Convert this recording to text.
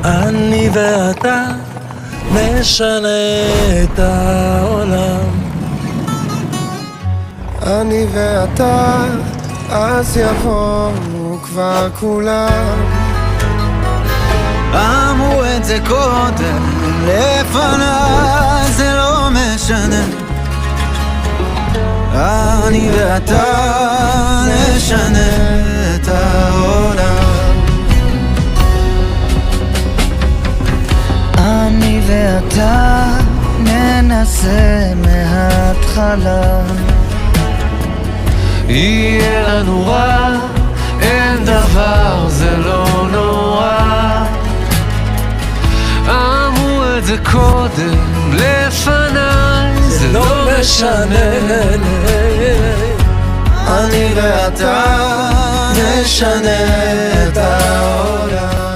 אני ואתה נשנה את העולם. אני ואתה, אז יבואו כבר כולם. אמרו את זה קודם, לפניי זה לא משנה. אני ואתה נשנה את העולם. אני ואתה ננסה מההתחלה. יהיה לנו רע, אין דבר, זה לא נורא. אמרו את זה קודם, לפניי, זה לא משנה. אני ואתה נשנה את העולם.